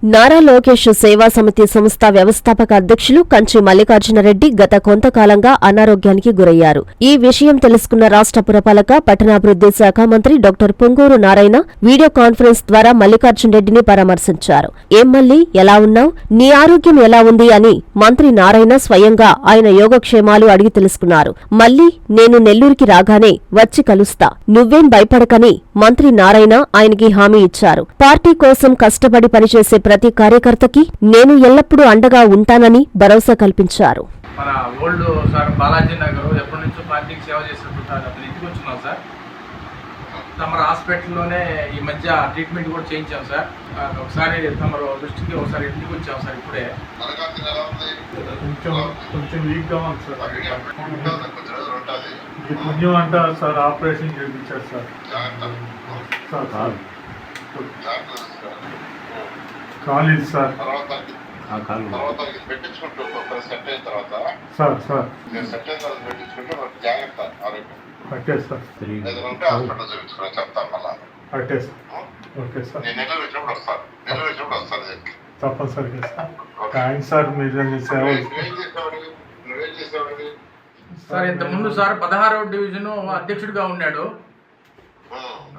నారా లోకేష్ సేవా సమితి సంస్థ వ్యవస్థాపక అధ్యక్షులు కంచి మల్లికార్జునరెడ్డి గత కొంతకాలంగా అనారోగ్యానికి గురయ్యారు. ఈ విషయం తెలుసుకున్న రాష్ట్ర పురపాలక పట్టణాభివృద్ధి శాఖ మంత్రి doctor Ponguru Narayana video conference ద్వారా మల్లికార్జునరెడ్డిని పరామర్శించారు. ఏం మల్లి, ఎలా ఉన్నావ్? నీ ఆరోగ్యం ఎలా ఉంది అని మంత్రి నారాయణ స్వయంగా ఆయన యోగక్షేమాలు అడిగి తెలుసుకున్నారు. మళ్లీ నేను నెల్లూరుకి రాగానే వచ్చి కలుస్తా, నువ్వేం భయపడకని మంత్రి నారాయణ ఆయనకి హామీ ఇచ్చారు. పార్టీ కోసం కష్టపడి పనిచేసే ప్రతి కార్యకర్తకి నేను ఎల్లప్పుడూ అండగా ఉంటానని భరోసా కల్పించారు. మన ఓల్డ్ సార్ బాలాజీ నగర్ ఎప్పటి నుంచో పార్టీకి సేవ చేసినట్టు అతను ఇంటికి వచ్చున్నాం సార్. తమరు హాస్పిటల్లోనే ఈ మధ్య ట్రీట్మెంట్ కూడా చేయించాం సార్. ఒకసారి తమరు దృష్టికి ఒకసారి ఇంటికి వచ్చాం సార్. ఇప్పుడే కొంచెం వీక్గా ఉంది సార్. పుణ్యం అంట సార్, ఆపరేషన్ చేయించారు సార్. కాలేదు సార్. సార్ సార్ పట్టే సార్. పట్టే సార్. ఓకే సార్, తప్పనిసరిగా సార్. థ్యాంక్స్ సార్, మీరు సేవలు సార్. ఇంతకుముందు సార్ 16వ డివిజన్ అధ్యక్షుడిగా ఉన్నాడు.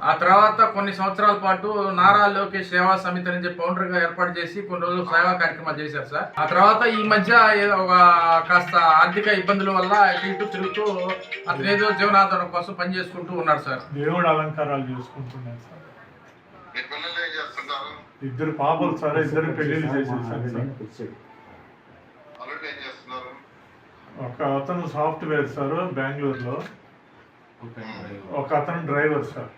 ఆ తర్వాత కొన్ని సంవత్సరాల పాటు నారా లోకేష్ సేవా సమితి అని చెప్పి ఫౌండర్గా ఏర్పాటు చేసి కొన్ని రోజులు సేవా కార్యక్రమాలు చేశారు సార్. ఆ తర్వాత ఈ మధ్య ఒక కాస్త ఆర్థిక ఇబ్బందుల వల్ల ఇటు తిరుగుతూ అతను ఏదో జీవనాధారం కోసం పని చేసుకుంటూ ఉన్నాడు సార్. దేవుడు అలంకారాలు చేసుకుంటున్నాడు సార్. ఇద్దరు పాపలు సార్, ఇద్దరు పెళ్లిళ్ళు చేసేసారు సార్. ఒక అతను సాఫ్ట్వేర్ సార్ బెంగళూరులో, ఒక అతను డ్రైవర్ సార్.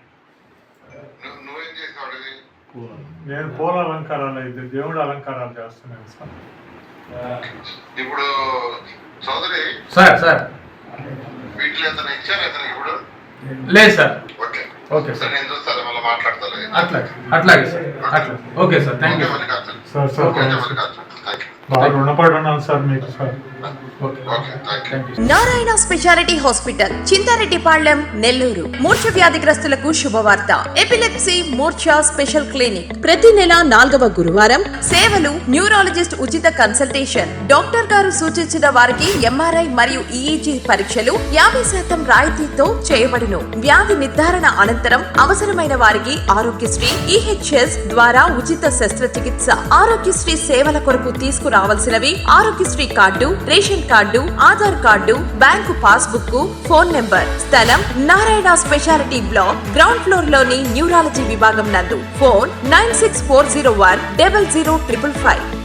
నేను పూల అలంకారాలు అయితే దేవుడు అలంకారాలు చేస్తున్నాను సార్. ఇప్పుడు సోదరి సార్ సార్ వీటిలో ఏదైనా ఇచ్చారు ఇప్పుడు? లేదు సార్. ఓకే ఓకే సార్, నేను చూస్తాను, మళ్ళీ మాట్లాడతాను. అట్లాగే సార్, అట్లా okay sir. Thank you sir. బాగా రుణపడి ఉన్నాను సార్ మీకు sir. Narayana speciality hospital, Chintareddypalem, Nellore. మూర్ఛ వ్యాధిగ్రస్తులకు శుభవార్త. ఎపిలెప్సీ మూర్ఛ స్పెషల్ క్లినిక్ ప్రతి నెల 4వ గురువారం. సేవలు న్యూరాలజిస్ట్ ఉచిత కన్సల్టేషన్. డాక్టర్ గారు సూచించిన వారికి ఎంఆర్ఐ మరియు ఈఈజీ పరీక్షలు 50% రాయితీతో చేయబడును. వ్యాధి నిర్ధారణ అనంతరం అవసరమైన వారికి ఆరోగ్యశ్రీ ఈహెచ్ఎస్ ద్వారా ఉచిత శస్త్రచికిత్స. ఆరోగ్యశ్రీ సేవల కొరకు తీసుకురావాల్సినవి Aarogyasri card, ration card, Aadhaar card, bank passbook, phone number. స్థలం Narayana speciality block, ground floor లోని న్యూరాలజీ విభాగం నందు. ఫోన్ 9640100555.